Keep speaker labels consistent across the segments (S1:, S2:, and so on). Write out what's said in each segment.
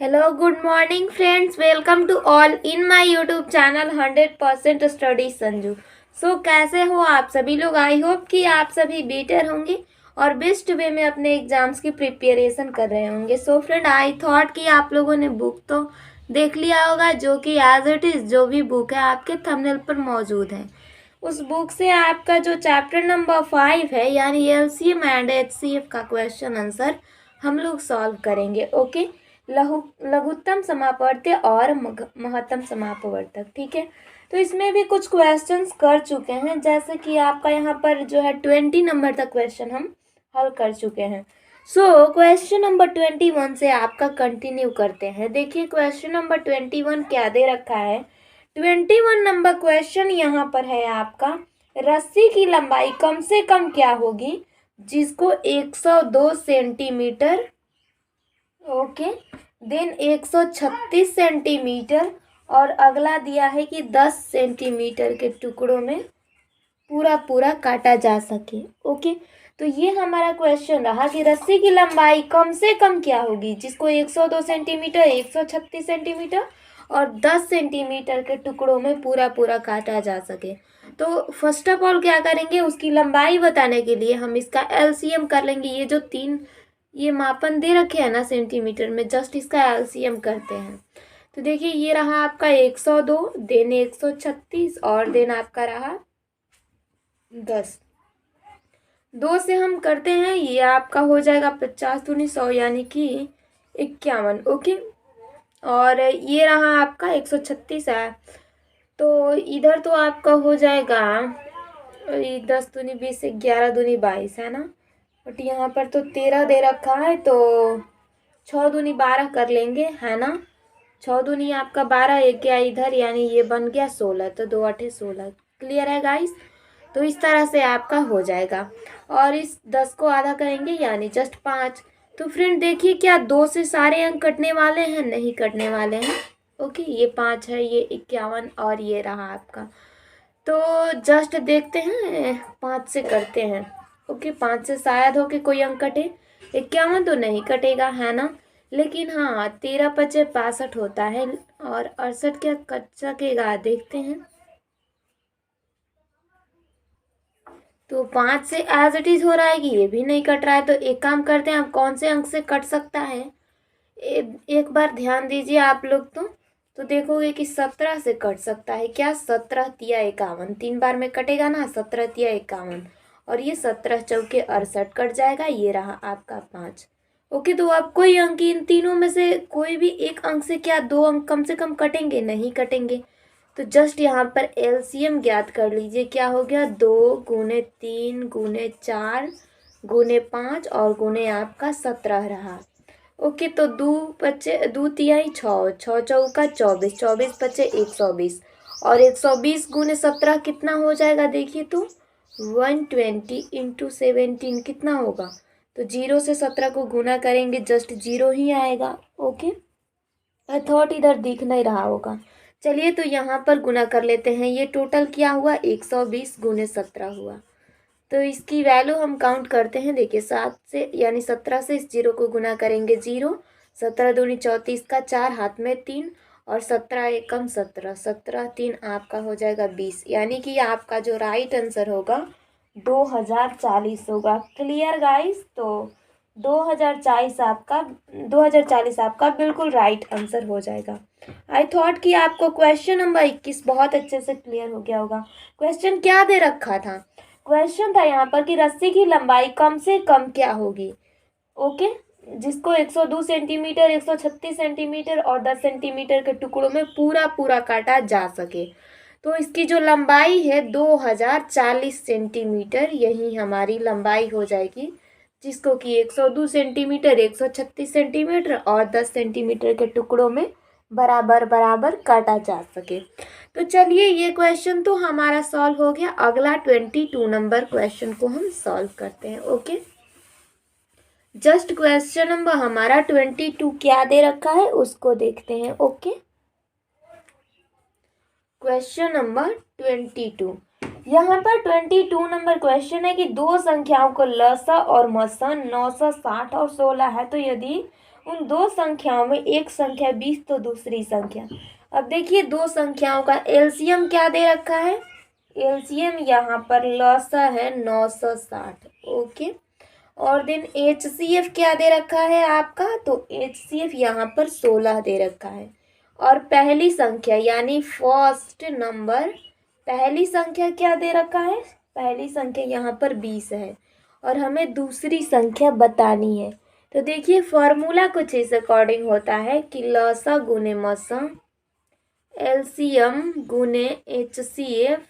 S1: Hello, good morning friends. Welcome to all in my YouTube channel 100% Study Sanju. कैसे हो आप सभी लोग। आई होप कि आप सभी बेटर होंगे और बेस्ट वे में अपने एग्जाम्स की प्रिपरेशन कर रहे होंगे। फ्रेंड, आई थॉट कि आप लोगों ने बुक तो देख लिया होगा, जो कि एज इट इज़ जो भी बुक है आपके थंबनेल पर मौजूद है। उस बुक से आपका जो चैप्टर नंबर 5 है यानी LCM एंड HCF का क्वेश्चन आंसर हम लोग सॉल्व करेंगे। ओके, लघुत्तम समापवर्त्य और महत्तम समापवर्तक। ठीक है, तो इसमें भी कुछ क्वेश्चंस कर चुके हैं, जैसे कि आपका यहाँ पर जो है 20 नंबर तक क्वेश्चन हम हल कर चुके हैं। क्वेश्चन नंबर 21 से आपका कंटिन्यू करते हैं। देखिए क्वेश्चन नंबर 21 क्या दे रखा है। 21 नंबर क्वेश्चन यहाँ पर है आपका, रस्सी की लंबाई कम से कम क्या होगी जिसको 102 सेंटीमीटर, ओके, देन 136 सेंटीमीटर, और अगला दिया है कि 10 सेंटीमीटर के टुकड़ों में पूरा पूरा काटा जा सके। ओके, तो ये हमारा क्वेश्चन रहा कि रस्सी की लंबाई कम से कम क्या होगी जिसको 102 सेंटीमीटर, 136 सेंटीमीटर और 10 सेंटीमीटर के टुकड़ों में पूरा पूरा काटा जा सके। तो फर्स्ट ऑफ ऑल क्या करेंगे, उसकी लंबाई बताने के लिए हम इसका LCM कर लेंगे। ये जो ये मापन दे रखे हैं ना सेंटीमीटर में, जस्ट इसका LCM करते हैं। तो देखिए ये रहा आपका 102, देन 136 और देन आपका रहा 10। 2 से हम करते हैं, ये आपका हो जाएगा 50 दूनी 100 यानी कि 51। ओके, और ये रहा आपका 136 है, तो इधर तो आपका हो जाएगा 10 दूनी 20, 11 दूनी 22 है ना, बट यहाँ पर तो 13 दे रखा है, तो 6 दूनी 12 कर लेंगे, है ना। 6 दूनी आपका 12, एक गया इधर यानी ये बन गया 16, तो 2 8 16। क्लियर है गाइस। तो इस तरह से आपका हो जाएगा, और इस 10 को आधा करेंगे यानी जस्ट 5। तो फ्रेंड देखिए, क्या 2 से सारे अंक कटने वाले हैं? नहीं कटने वाले हैं। ओके, ये 5 है, ये 51 और ये रहा आपका। तो जस्ट देखते हैं 5 से करते हैं। ओके, 5 से शायद हो कि कोई अंक कटे। 51 तो नहीं कटेगा, है ना, लेकिन हाँ 13 पचे 65 होता है, और 68 क्या कट सकेगा, देखते हैं। तो 5 से एज इट इज हो रहा है कि ये भी नहीं कट रहा है, तो एक काम करते हैं, अब कौन से अंक से कट सकता है। एक बार ध्यान दीजिए आप लोग, तो देखोगे कि 17 से कट सकता है। क्या? 17 तिया 51, 3 बार में कटेगा ना, 17 तिया 51, और ये 17 चौके 68 कट जाएगा। ये रहा आपका 5। ओके, तो अब कोई अंक इन तीनों में से कोई भी एक अंक से क्या 2 अंक कम से कम कटेंगे? नहीं कटेंगे। तो जस्ट यहाँ पर LCM ज्ञात कर लीजिए। क्या हो गया? 2 गुने 3 गुने 4 गुने 5 और गुने आपका 17 रहा। ओके, तो 2 पचे 2 तिहाई 6, 6 चौका 24, 24 पचे 120, और 120 गुने 17 कितना हो जाएगा? देखिए तो 120 इंटू 17 कितना होगा? तो 0 से 17 को गुना करेंगे, जस्ट 0 ही आएगा। ओके, आई थॉट इधर दिख नहीं रहा होगा। चलिए तो यहाँ पर गुना कर लेते हैं। ये टोटल क्या हुआ? 120 गुने 17 हुआ। तो इसकी वैल्यू हम काउंट करते हैं। देखिए 7 से यानी 17 से इस 0 को गुना करेंगे 0, 17 दूनी 34 का 4, हाथ में 3, और 17 एकम 17, 17 3 आपका हो जाएगा 20, यानी कि आपका जो राइट आंसर होगा 2040 होगा। Clear guys. तो 2040 आपका बिल्कुल राइट आंसर हो जाएगा। आई थॉट कि आपको क्वेश्चन नंबर 21 बहुत अच्छे से क्लियर हो गया होगा। क्वेश्चन क्या दे रखा था? क्वेश्चन था यहाँ पर कि रस्सी की लंबाई कम से कम क्या होगी, ओके, जिसको 102 सेंटीमीटर, 136 सेंटीमीटर और 10 सेंटीमीटर के टुकड़ों में पूरा पूरा काटा जा सके। तो इसकी जो लंबाई है 2040 सेंटीमीटर, यही हमारी लंबाई हो जाएगी, जिसको कि 102 सेंटीमीटर, 136 सेंटीमीटर और 10 सेंटीमीटर के टुकड़ों में बराबर बराबर काटा जा सके। तो चलिए ये क्वेश्चन तो हमारा सॉल्व हो गया। अगला 22 नंबर क्वेश्चन को हम सॉल्व करते हैं। ओके, जस्ट क्वेश्चन नंबर हमारा 22 क्या दे रखा है उसको देखते हैं। ओके, क्वेश्चन नंबर 22, यहाँ पर 22 नंबर क्वेश्चन है कि दो संख्याओं को लसा और मसा 960 और 16 है, तो यदि उन दो संख्याओं में एक संख्या 20 तो दूसरी संख्या। अब देखिए दो संख्याओं का एलसीएम क्या दे रखा है, एलसीएम यहाँ पर लॉसा है 960। ओके, और देन एचसीएफ क्या दे रखा है आपका, तो एचसीएफ यहाँ पर 16 दे रखा है। और पहली संख्या यानी फर्स्ट नंबर, पहली संख्या क्या दे रखा है, पहली संख्या यहाँ पर 20 है और हमें दूसरी संख्या बतानी है। तो देखिए फॉर्मूला कुछ इस अकॉर्डिंग होता है कि लसा गुने मसा, एलसीएम गुने एचसीएफ,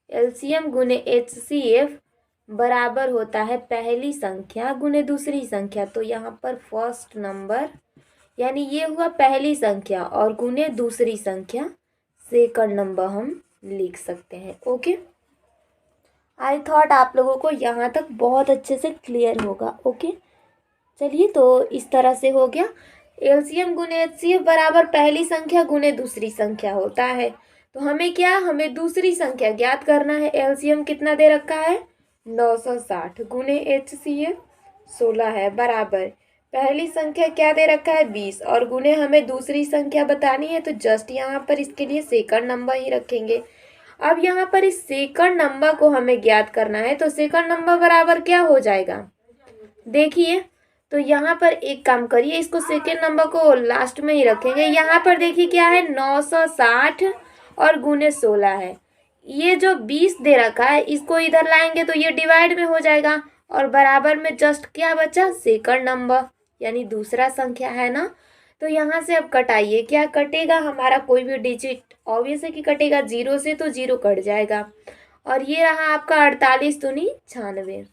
S1: एलसीएम गुने एचसीएफ बराबर होता है पहली संख्या गुने दूसरी संख्या। तो यहाँ पर फर्स्ट नंबर यानी ये हुआ पहली संख्या और गुने दूसरी संख्या सेकंड नंबर हम लिख सकते हैं। ओके, आई थॉट आप लोगों को यहाँ तक बहुत अच्छे से क्लियर होगा। ओके, चलिए तो इस तरह से हो गया। एलसीएम गुने एचसीएफ बराबर पहली संख्या गुने दूसरी संख्या होता है। तो हमें क्या, हमें दूसरी संख्या ज्ञात करना है। एलसीएम कितना दे रखा है 960 गुने एचसीएफ 16 है बराबर पहली संख्या क्या दे रखा है 20 और गुने हमें दूसरी संख्या बतानी है। तो जस्ट यहाँ पर इसके लिए सेकंड नंबर ही रखेंगे। अब यहाँ पर इस सेकंड नंबर को हमें ज्ञात करना है। तो सेकंड नंबर बराबर क्या हो जाएगा, देखिए तो यहाँ पर एक काम करिए, इसको सेकंड नंबर को लास्ट में ही रखेंगे। यहाँ पर देखिए क्या है 960 और गुने 16 है। ये जो 20 दे रखा है इसको इधर लाएंगे तो ये डिवाइड में हो जाएगा और बराबर में जस्ट क्या बचा, सेकंड नंबर यानी दूसरा संख्या है ना। तो यहाँ से अब कटाइए, क्या कटेगा हमारा, कोई भी डिजिट ऑब्वियस है कि कटेगा, 0 से तो 0 कट जाएगा और ये रहा आपका 48 दूनी 96।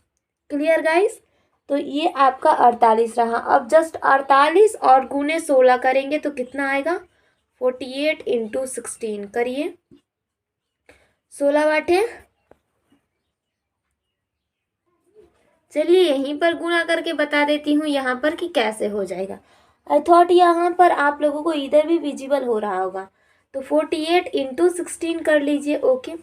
S1: क्लियर गाइस, तो ये आपका 48 रहा। अब जस्ट 48 और गुने 16 करेंगे तो कितना आएगा 48 इंटू 16 करिए, 16 बाटे, चलिए यहीं पर गुना करके बता देती हूँ यहाँ पर कि कैसे हो जाएगा। आई थॉट यहाँ पर आप लोगों को इधर भी विजिबल हो रहा होगा। तो 48 इंटू 16 कर लीजिए। ओके,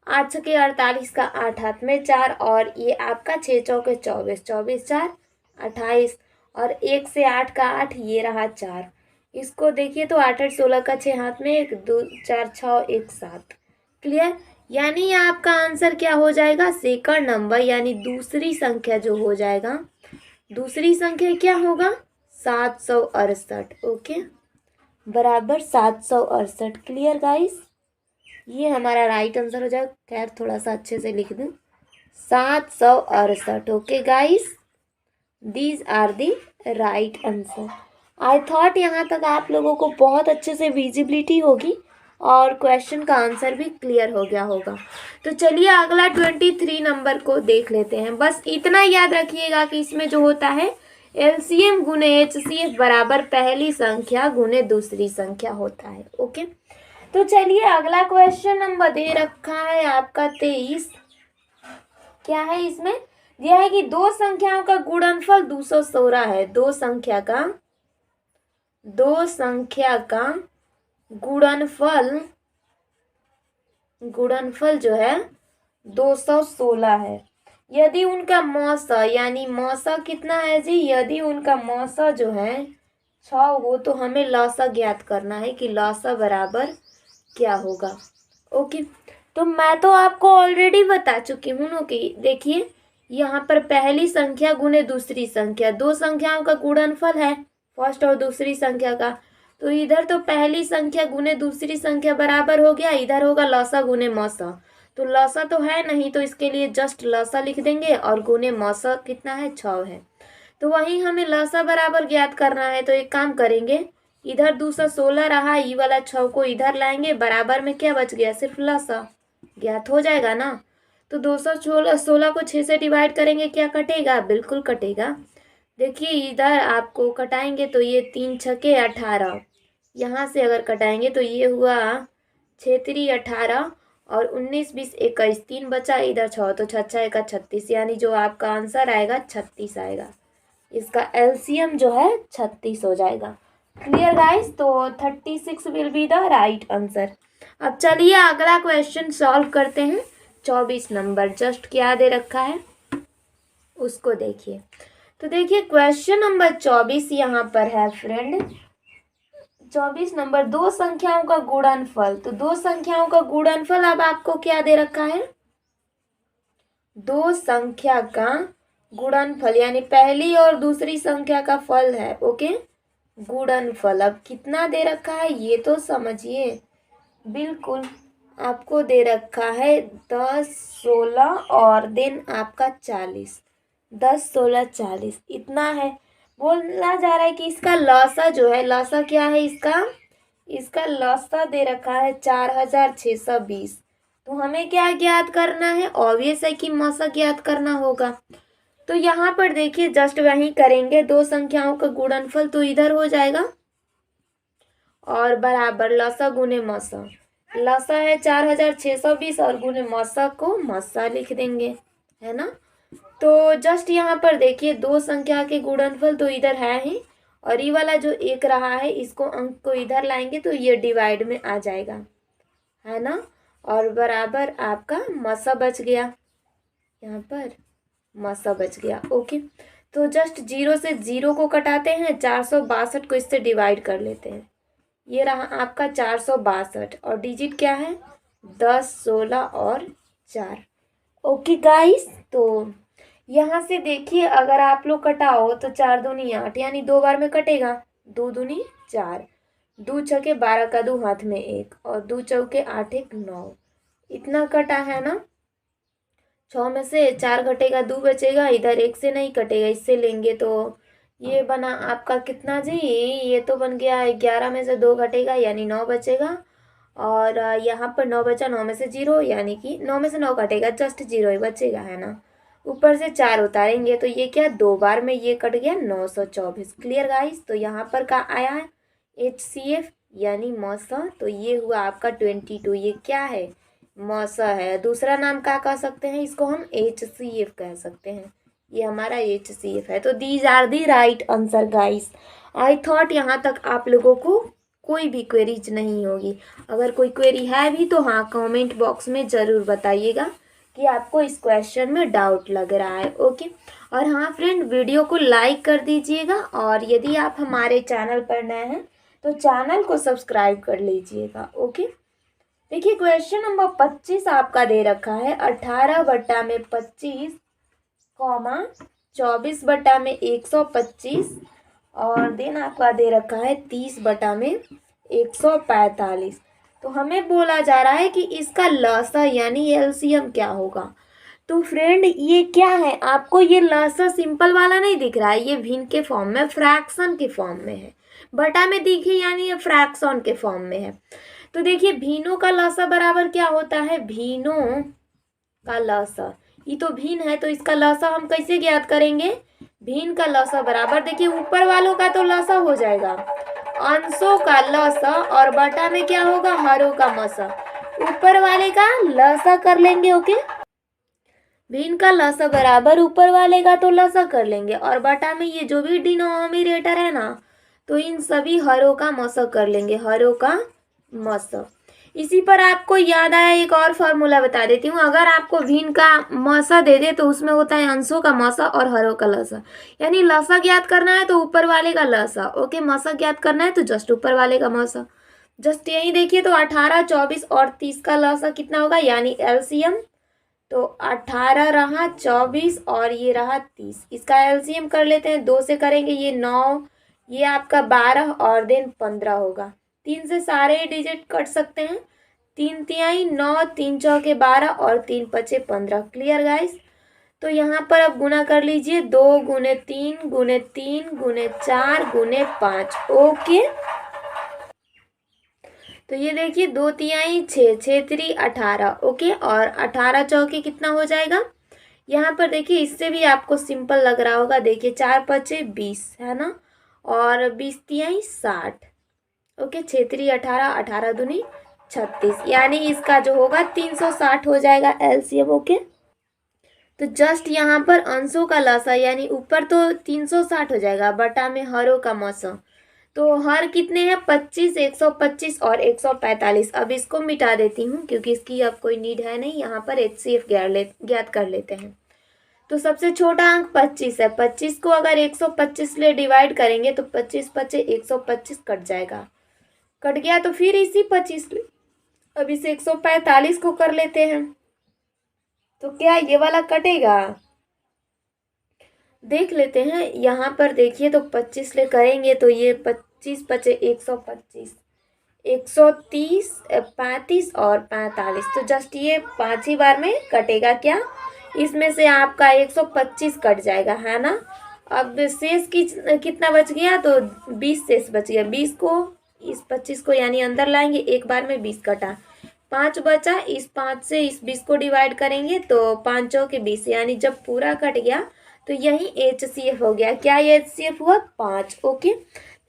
S1: 8 छके 48 का 8 हाथ में 4 और ये आपका 6 चौके 24, 24 4 28 और 1 से 8 का 8 ये रहा 4। इसको देखिए तो 8 8 16 का 6 हाथ में 1 2 4 6 1 7। क्लियर, यानी आपका आंसर क्या हो जाएगा, सेकंड नंबर यानी दूसरी संख्या जो हो जाएगा, दूसरी संख्या क्या होगा 768। ओके, बराबर 768। क्लियर गाइस, ये हमारा राइट आंसर हो जाएगा। खैर थोड़ा सा अच्छे से लिख दूँ, 768। Okay guys, these are the right answer. I thought यहाँ तक आप लोगों को बहुत अच्छे से विजिबिलिटी होगी और क्वेश्चन का आंसर भी क्लियर हो गया होगा। तो चलिए अगला 23 नंबर को देख लेते हैं। बस इतना याद रखिएगा कि इसमें जो होता है एलसीएम गुने एचसीएफ बराबर पहली संख्या गुने दूसरी संख्या होता है। ओके, तो चलिए अगला क्वेश्चन नंबर दे रखा है आपका 23। क्या है इसमें, यह है कि दो संख्याओं का गुणनफल 216 है। दो संख्या का गुणनफल जो है 216 है। यदि उनका मौसा यानी मौसा कितना है जी, यदि उनका मौसा जो है 6 हो तो हमें लौसा ज्ञात करना है कि लौसा बराबर क्या होगा। ओके, तो मैं तो आपको ऑलरेडी बता चुकी हूँ ना कि देखिए यहाँ पर पहली संख्या गुने दूसरी संख्या, दो संख्याओं का गुणनफल है फर्स्ट और दूसरी संख्या का। तो इधर तो पहली संख्या गुने दूसरी संख्या बराबर हो गया, इधर होगा लौसा गुने मौसा। तो लौसा तो है नहीं तो इसके लिए जस्ट लौसा लिख देंगे और गुने मौसा कितना है 6 है। तो वहीं हमें लौसा बराबर ज्ञात करना है। तो एक काम करेंगे, इधर 216 रहा, ये वाला 6 को इधर लाएंगे, बराबर में क्या बच गया, सिर्फ लौसा ज्ञात हो जाएगा ना। तो 216 को 6 से डिवाइड करेंगे, क्या कटेगा, बिल्कुल कटेगा। देखिए इधर आपको कटाएंगे तो ये 3 छके 18, यहाँ से अगर कटाएंगे तो ये हुआ 6 3 18 और 19 20 21, 3 बचा, इधर 6 तो 6 6 1 36, यानी जो आपका आंसर आएगा 36 आएगा। इसका एलसीएम जो है 36 हो जाएगा। क्लियर गाइस, तो 36 will be the right answer. अब चलिए अगला क्वेश्चन सॉल्व करते हैं। 24 नंबर जस्ट क्या दे रखा है उसको देखिए। तो देखिए क्वेश्चन नंबर 24 यहाँ पर है फ्रेंड। 24 नंबर, दो संख्याओं का गुणनफल। तो दो संख्याओं का गुणनफल अब आपको क्या दे रखा है, दो संख्या का गुणनफल यानी पहली और दूसरी संख्या का फल है। ओके, गुणनफल अब कितना दे रखा है ये तो समझिए। बिल्कुल आपको दे रखा है 10, 16 और देन आपका 40। 10, 16, 40 इतना है। बोला जा रहा है कि इसका लसा जो है, लसा क्या है इसका लसा दे रखा है 4620। तो हमें क्या ज्ञात करना है, ऑब्वियस है कि मसा ज्ञात करना होगा। तो यहाँ पर देखिए जस्ट वही करेंगे, दो संख्याओं का गुणनफल तो इधर हो जाएगा और बराबर लसा गुने मसा। लसा है 4620 और गुने मसा को मसा लिख देंगे, है ना। तो जस्ट यहाँ पर देखिए दो संख्या के गुणनफल तो इधर है ही, और ये वाला जो एक रहा है इसको अंक को इधर लाएंगे तो ये डिवाइड में आ जाएगा, है ना। और बराबर आपका मसा बच गया, यहाँ पर मसा बच गया। ओके, तो जस्ट 0 से 0 को कटाते हैं, 462 को इससे डिवाइड कर लेते हैं। ये रहा आपका 462 और डिजिट क्या है 10, 16 और 4। ओके गाइस, तो यहाँ से देखिए अगर आप लोग कटाओ तो 4 दूनी 8 यानी 2 बार में कटेगा, 2 दूनी 4, 2 छके 12 का 2 हाथ में 1 और 2 चौके 8 1 9, इतना कटा है ना। 6 में से 4 घटेगा 2 बचेगा, इधर 1 से नहीं कटेगा, इससे लेंगे तो ये बना आपका कितना जी, ये तो बन गया 11 में से 2 घटेगा यानी 9 बचेगा। और यहाँ पर 9 बचा, 9 में से 0 यानी कि 9 में से 9 घटेगा, जस्ट 0 ही बचेगा, है ना। ऊपर से 4 उतारेंगे तो ये क्या 2 बार में ये कट गया 924। क्लियर गाइस, तो यहाँ पर क्या आया है HCF यानी मौसा। तो ये हुआ आपका 22, ये क्या है मौसा है। दूसरा नाम क्या कह सकते हैं इसको, हम HCF कह सकते हैं, ये हमारा HCF है। तो these are the right answer guys. I thought यहाँ तक आप लोगों को कोई भी क्वेरीज नहीं होगी। अगर कोई क्वेरी है भी तो हाँ कमेंट बॉक्स में ज़रूर बताइएगा कि आपको इस क्वेश्चन में डाउट लग रहा है। ओके, और हाँ फ्रेंड वीडियो को लाइक कर दीजिएगा, और यदि आप हमारे चैनल पर नए हैं तो चैनल को सब्सक्राइब कर लीजिएगा। ओके, देखिए क्वेश्चन नंबर 25 आपका दे रखा है 18 बटा में 25, 24 बटा में 125 और देन आपका दे रखा है 30 बटा में 145। तो हमें बोला जा रहा है कि इसका लसा यानी एलसीएम क्या होगा। तो फ्रेंड ये क्या है, आपको ये लसा सिंपल वाला नहीं दिख रहा है, ये भिन्न के फॉर्म में फ्रैक्शन के फॉर्म में है। बटा में देखिए यानी ये फ्रैक्शन के फॉर्म में है। तो देखिए भिन्नों का लसा बराबर क्या होता है, भिन्नों का लसा, ये तो भिन्न है तो इसका लसा हम कैसे ज्ञात करेंगे, भिन्न का लसा बराबर देखिए ऊपर वालों का तो लसा हो जाएगा अंशों का लसा और बटा में क्या होगा हरों का मसा, ऊपर वाले का लसा कर लेंगे। ओके, भिन्न का लसा बराबर ऊपर वाले का तो लसा कर लेंगे और बटा में ये जो भी डिनोमिनेटर है ना तो इन सभी हरों का मसा कर लेंगे, हरों का मसा। इसी पर आपको याद आया एक और फार्मूला बता देती हूँ, अगर आपको भिन्न का मसा दे दे तो उसमें होता है अंशों का मसा और हरों का लसा, यानी लसा ज्ञात करना है तो ऊपर वाले का लसा, ओके, मसा ज्ञात करना है तो जस्ट ऊपर वाले का मसा। जस्ट यही देखिए तो 18, 24 और 30 का लसा कितना होगा यानी एलसीएम। तो 18 रहा 24 और ये रहा 30, इसका एलसीएम कर लेते हैं, 2 से करेंगे ये 9, ये आपका 12 और देन 15 होगा। 3 से सारे डिजिट कट सकते हैं, 3 तिहाई 9, 3 चौके 12 और 3 पचे 15। क्लियर गाइस, तो यहाँ पर अब गुना कर लीजिए 2 गुने 3 गुने 3 गुने 4 गुने 5। ओके, तो ये देखिए 2 तिहाई 6, 6 3 18। ओके, और 18 चौके कितना हो जाएगा, यहाँ पर देखिए इससे भी आपको सिंपल लग रहा होगा, देखिए 4 पचे 20 है ना, और 20 तिहाई 60। ओके, 6 3 18, 18 दूनी 36, यानी इसका जो होगा 360 हो जाएगा एलसीएम। ओके, तो जस्ट यहाँ पर अंशों का लसा यानी ऊपर तो 360 हो जाएगा, बटा में हरों का मसा, तो हर कितने हैं 25, 125 और 145। अब इसको मिटा देती हूँ क्योंकि इसकी अब कोई नीड है नहीं, यहाँ पर HCF ज्ञात कर लेते हैं। तो सबसे छोटा अंक 25 है। 25 को अगर 125 ले डिवाइड करेंगे तो 25 पचे 125 कट जाएगा। कट गया तो फिर इसी 25 ले अब इसे 145 को कर लेते हैं, तो क्या ये वाला कटेगा? देख लेते हैं। यहाँ पर देखिए तो 25 ले करेंगे तो ये 25 पचे 125, 130, 35 और 45, तो जस्ट ये 5 ही बार में कटेगा। क्या इसमें से आपका 125 कट जाएगा, है ना। अब शेष कितना बच गया? तो 20 शेष बच गया। 20 को इस 25 को यानी अंदर लाएंगे, एक बार में 20 कटा, 5 बचा। इस 5 से इस 20 को डिवाइड करेंगे तो 5 चौके 20, यानी जब पूरा कट गया तो यही HCF हो गया। क्या ये HCF हुआ? 5। ओके,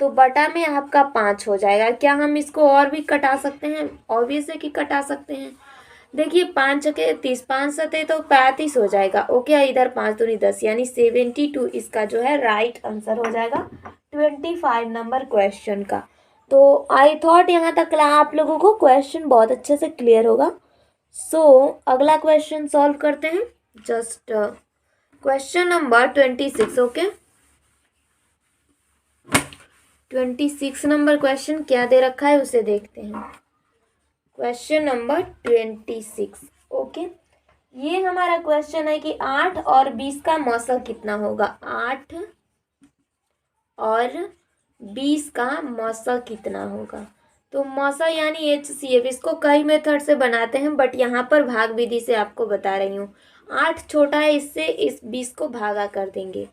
S1: तो बटा में आपका 5 हो जाएगा। क्या हम इसको और भी कटा सकते हैं? ऑब्वियस है कि कटा सकते हैं। देखिए 5 के 30, 5 सते तो 35 हो जाएगा। ओके, इधर 5 दूनी 10, यानी 72 इसका जो है राइट आंसर हो जाएगा 25 नंबर क्वेश्चन का। तो आई थॉट यहाँ तक आप लोगों को क्वेश्चन बहुत अच्छे से क्लियर होगा। सो अगला क्वेश्चन सॉल्व करते हैं। Just question number 26। Okay, 26 number question क्या दे रखा है उसे देखते हैं। Question number 26। ओके, ये हमारा क्वेश्चन है कि 8 और 20 का मौसा कितना होगा। 8 और 20 का मौसा कितना होगा। तो मौसा यानी HCF, इसको कई मेथड से बनाते हैं, बट यहाँ पर भाग विधि से आपको बता रही हूँ। 8 छोटा है, इससे इस 20 को भागा कर देंगे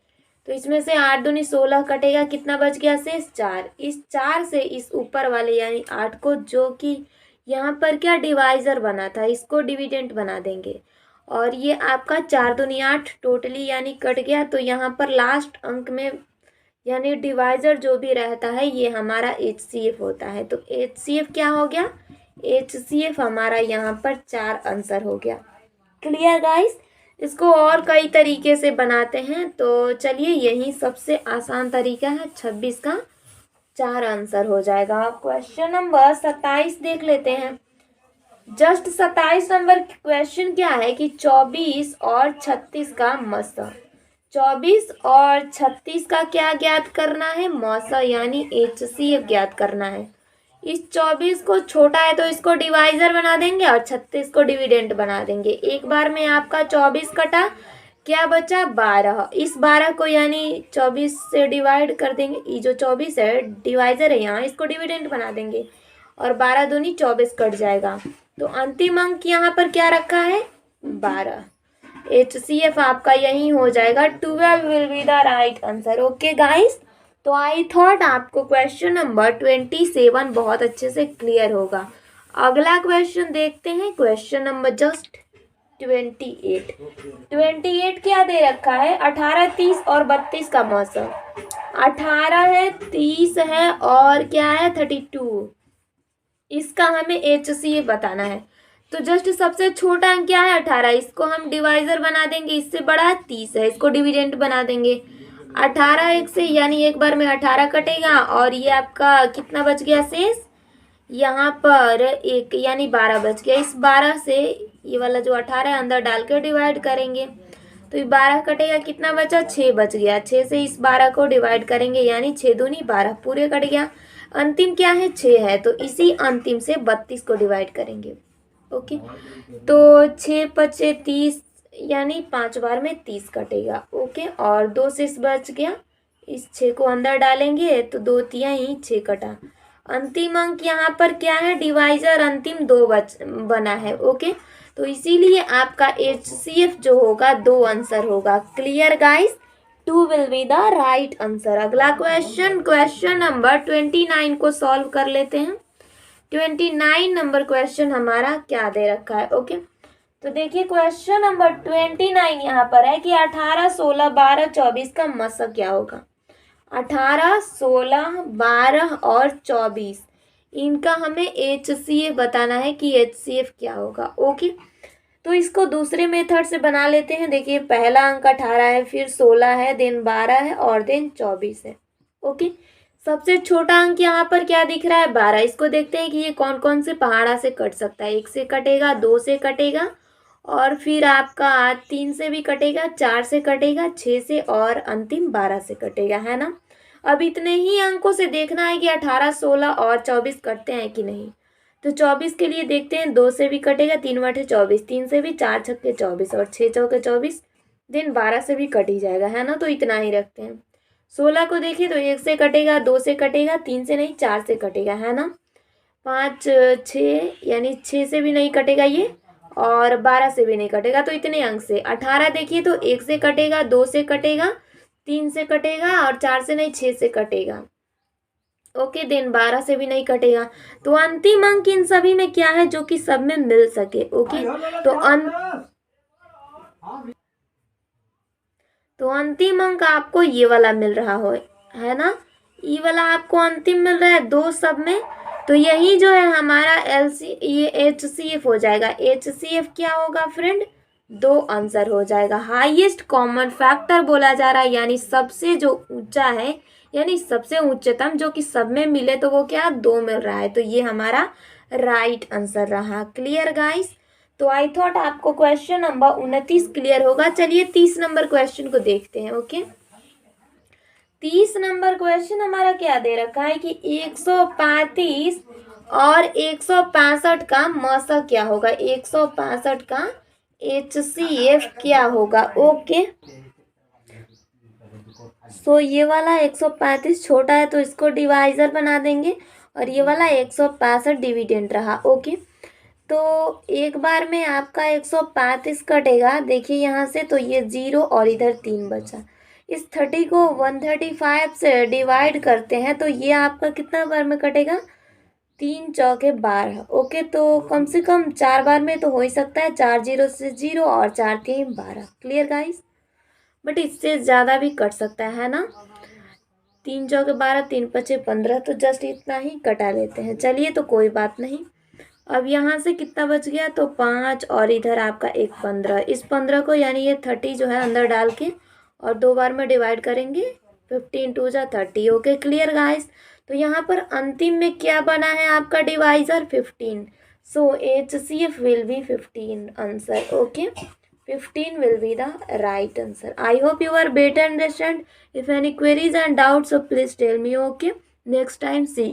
S1: तो इसमें से 8 दूनी 16 कटेगा, कितना बच गया शेष? 4। इस 4 से इस ऊपर वाले यानी 8 को, जो कि यहाँ पर क्या डिवाइजर बना था, इसको डिविडेंट बना देंगे। और ये आपका 4 दूनी 8 टोटली यानी कट गया। तो यहाँ पर लास्ट अंक में यानी डिवाइजर जो भी रहता है ये हमारा HCF होता है। तो HCF क्या हो गया? HCF हमारा यहाँ पर 4 आंसर हो गया। Clear guys? इसको और कई तरीके से बनाते हैं, तो चलिए यही सबसे आसान तरीका है। 26 का 4 आंसर हो जाएगा। क्वेश्चन नंबर 27 देख लेते हैं। जस्ट 27 नंबर क्वेश्चन क्या है कि 24 और 36 का मौसा। 24 और 36 का क्या ज्ञात करना है? मौसा यानी HCF ज्ञात करना है। इस 24 को छोटा है तो इसको डिवाइजर बना देंगे और 36 को डिविडेंट बना देंगे। एक बार में आपका 24 कटा, क्या बचा? 12। इस 12 को यानी 24 से डिवाइड कर देंगे। ये जो 24 है डिवाइजर है यहाँ, इसको डिविडेंट बना देंगे और 12 दूनी 24 कट जाएगा। तो अंतिम अंक यहाँ पर क्या रखा है? 12। HCF आपका यही हो जाएगा। 12 will be the right answer. Okay guys, तो आई थॉट आपको क्वेश्चन नंबर 27 बहुत अच्छे से क्लियर होगा। अगला क्वेश्चन देखते हैं। Question number just 28। 28 क्या दे रखा है? 18, 30 और 32 का मौसम। 18 है, 30 है और क्या है? 32। इसका हमें HCF बताना है। तो जस्ट सबसे छोटा अंक क्या है? 18। इसको हम डिवाइजर बना देंगे। इससे बड़ा 30 है, इसको डिविडेंट बना देंगे। 18 एक से यानी एक बार में 18 कटेगा और ये आपका कितना बच गया शेष? यहाँ पर 1 यानी 12 बच गया। इस 12 से ये वाला जो 18 है अंदर डाल के डिवाइड करेंगे तो ये 12 कटेगा, कितना बचा? 6 बच गया। 6 से इस 12 को डिवाइड करेंगे यानी 6 दूनी 12, पूरे कट गया। अंतिम क्या है? 6 है, तो इसी अंतिम से 32 को डिवाइड करेंगे। ओके, तो 6 पचे 30 यानी 5 बार में 30 कटेगा। ओके, और 2 शेष बच गया। इस 6 को अंदर डालेंगे तो 2 तिया ही 6 कटा। अंतिम अंक यहाँ पर क्या है? डिवाइजर अंतिम 2 बना है। ओके, तो इसीलिए आपका HCF जो होगा 2 आंसर होगा। Clear guys? 2 will be the right answer. अगला क्वेश्चन, क्वेश्चन नंबर 29 को सॉल्व कर लेते हैं। 29 नंबर क्वेश्चन हमारा क्या दे रखा है? ओके, तो देखिए क्वेश्चन नंबर 29 यहाँ पर है कि 18, 16, 12, 24 का मौसा क्या होगा। 18, 16, 12 और 24 इनका हमें HCF बताना है कि HCF क्या होगा। ओके, तो इसको दूसरे मेथड से बना लेते हैं। देखिए पहला अंक 18 है, फिर 16 है, देन 12 है और देन 24 है। ओके, सबसे छोटा अंक यहाँ पर क्या दिख रहा है? 12। इसको देखते हैं कि ये कौन कौन से पहाड़ा से कट सकता है। 1 से कटेगा, 2 से कटेगा और फिर आपका 3 से भी कटेगा, 4 से कटेगा, 6 से और अंतिम 12 से कटेगा, है ना। अब इतने ही अंकों से देखना है कि 18, 16 और 24 कटते हैं कि नहीं। तो 24 के लिए देखते हैं, 2 से भी कटेगा, 3 बटे 24, 3 से भी, 4 छक्के 24 और 6 चौके 24, दिन 12 से भी कट ही जाएगा, है ना। तो इतना ही रखते हैं। 16 को देखें तो 1 से कटेगा, 2 से कटेगा, 3 से नहीं 4 से कटेगा, है ना। 5, 6 यानी 6 से भी नहीं कटेगा ये, और 12 से भी नहीं कटेगा, तो इतने अंक से। 18 देखिए तो 1 से कटेगा, 2 से कटेगा, 3 से कटेगा और 4 से नहीं 6 से कटेगा। ओके, देन 12 से भी नहीं कटेगा। तो अंतिम अंक इन सभी में क्या है जो कि सब में मिल सके। ओके, तो अंतिम अंक आपको ये वाला मिल रहा हो, है ना। ये वाला आपको अंतिम मिल रहा है 2 सब में। तो यही जो है हमारा ये HCF हो जाएगा। HCF क्या होगा फ्रेंड, 2 आंसर हो जाएगा। हाईएस्ट कॉमन फैक्टर बोला जा रहा है, यानी सबसे जो ऊंचा है, यानी सबसे उच्चतम जो कि सब में मिले, तो वो क्या 2 मिल रहा है। तो ये हमारा राइट आंसर रहा। Clear guys. तो आई थॉट आपको क्वेश्चन नंबर 29 क्लियर होगा। चलिए 30 नंबर क्वेश्चन को देखते हैं। ओके, 30 नंबर क्वेश्चन हमारा क्या दे रखा है कि 135 और 165 का मौसा क्या होगा, 165 का HCF क्या होगा। ओके, सो ये वाला 135 छोटा है तो इसको डिवाइजर बना देंगे, और ये वाला 165 डिविडेंड रहा। ओके, तो एक बार में आपका 135 कटेगा, देखिए यहाँ से, तो ये 0 और इधर 3 बचा। इस 30 को 135 से डिवाइड करते हैं तो ये आपका कितना बार में कटेगा, 3 चौके 12। ओके, तो कम से कम 4 बार में तो हो ही सकता है, 4 0 से 0 और 4 3 12। क्लियर गाइस, बट इससे ज़्यादा भी कट सकता है ना। 3 चौके 12, 3 पचे 15, तो जस्ट इतना ही कटा लेते हैं। चलिए, तो कोई बात नहीं। अब यहाँ से कितना बच गया, तो 5 और इधर आपका एक 15। इस 15 को यानी ये 30 जो है अंदर डाल के और 2 बार में डिवाइड करेंगे, 15 2 जा 30। Okay, clear guys. तो यहाँ पर अंतिम में क्या बना है आपका divisor, 15। So HCF will be 15 answer. Okay, 15 will be the right answer. I hope you are better understand. If any queries and doubts, so please tell me. Okay, next time see you.